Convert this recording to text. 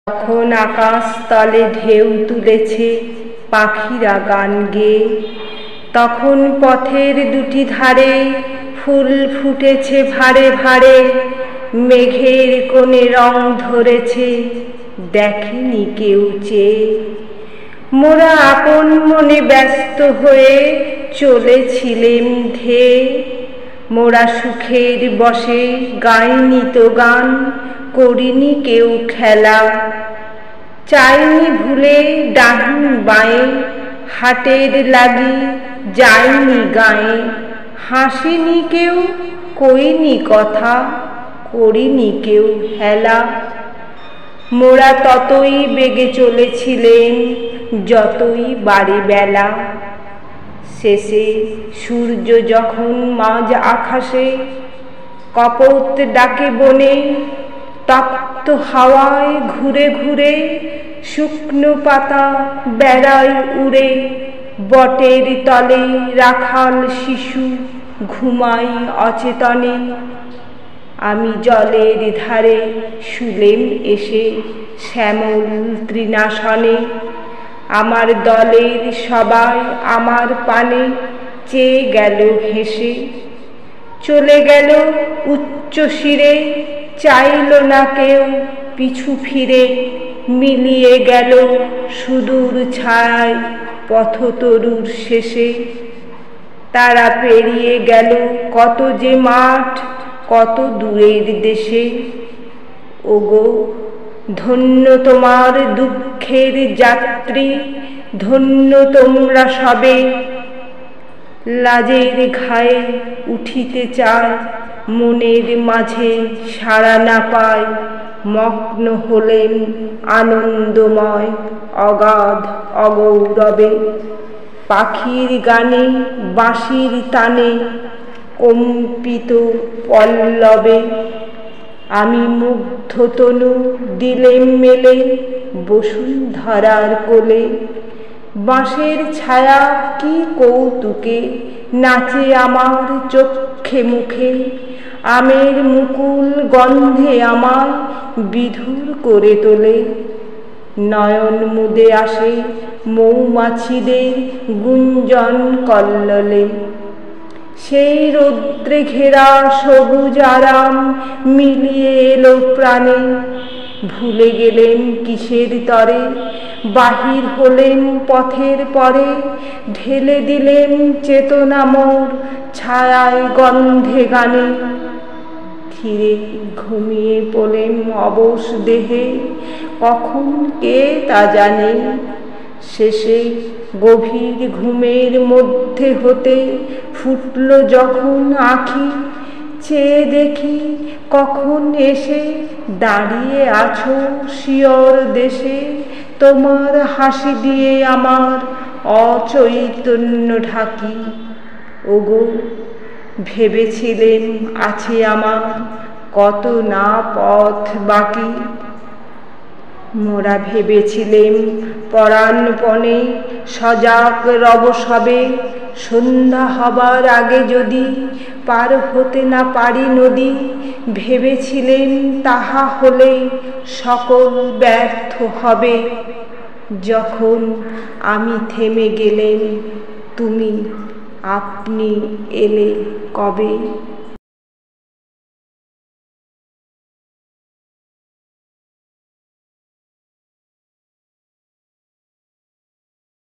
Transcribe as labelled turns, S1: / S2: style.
S1: তখন আকাশ তলে ঢেউ তুলেছে পাখিরা গান গেয়ে, তখন পথের দুটি ধারে ফুল ফুটেছে ভারে ভারে, মেঘের কোণে রং ধরেছে দেখেনি কেউ চেয়ে। মোরা আপন মনে ব্যস্ত হয়ে চলেছিলেম ধেয়ে, মোরা সুখের বসে গাইনি তো গান, করিনি কেউ খেলা। চাইনি ভুলে ডাহিন বাঁয়ে, হাটের লাগি যাইনি গায়ে, হাসিনি কেউ কইনি কথা, করিনি কেউ হেলা। মোরা ততই বেগে চলেছিলেন যতই বাড়ে বেলা। শেষে সূর্য যখন মাঝ আকাশে কপোত ডাকে বনে, তপ্ত হাওয়ায় ঘুরে ঘুরে শুকনো পাতা বেড়ায় উড়ে, বটের তলে রাখাল শিশু ঘুমায় অচেতনে। আমি জলের ধারে শুলেম এসে শ্যামল তৃণাসনে, আমার দলের সবাই আমার পানে চেয়ে গেল হেসে। চলে গেল উচ্চ শিরে, চাইল না কেউ পিছু ফিরে, মিলিয়ে গেল সুদূর ছায়ায় পথতরুর শেষে। তারা পেরিয়ে গেল কত যে মাঠ, কত দূরের দেশে। ওগো ধন্য তোমার দুঃখের যাত্রী, ধন্য তোমরা সবে। লাজের ঘায়ে উঠিতে চায়, মনের মাঝে সাড়া না পায়, মগ্ন হলেন আনন্দময় অগাধ অগৌরবে। পাখির গানে বাঁশির তানে কম্পিত পল্লবে, আমি মুগ্ধ তনু দিলেম মেলে বসুন্ধরার কোলে। বাঁশের ছায়া কি কৌতুকে নাচে আমার চক্ষে মুখে, আমের মুকুল গন্ধে আমার বিধুর করে তোলে। নয়ন মুদে আসে মৌমাছিদের গুঞ্জন কল্লোলে, সেই রৌদ্রে ঘেরা সবুজ আরাম মিলিয়ে এলো প্রাণে। ভুলে গেলেন কিসের তরে, বাহির হলেন পথের পরে, ঢেলে দিলেন চেতনা মোর ছায়ায় গন্ধে গানে। ধীরে ঘুমিয়ে পড়লেন অবশ দেহে, কখন কে তা জানে। শেষে গভীর ঘুমের মধ্যে হতে ফুটল যখন আঁখি, চেয়ে দেখি কখন এসে দাঁড়িয়ে আছো শিয়র দেশে। তোমার হাসি দিয়ে আমার অচৈতন্য ঢাকি। ওগো ভেবেছিলেন আছে আমার কত না পথ বাকি। মোরা ভেবেছিলেম পরাণপণে সজাগ রব সবে, সন্ধ্যা হবার আগে যদি পার হতে না পারি নদী। ভেবেছিলেন তাহা হলে সকল ব্যর্থ হবে। যখন আমি থেমে গেলেম তুমি আপনি এলে কবে।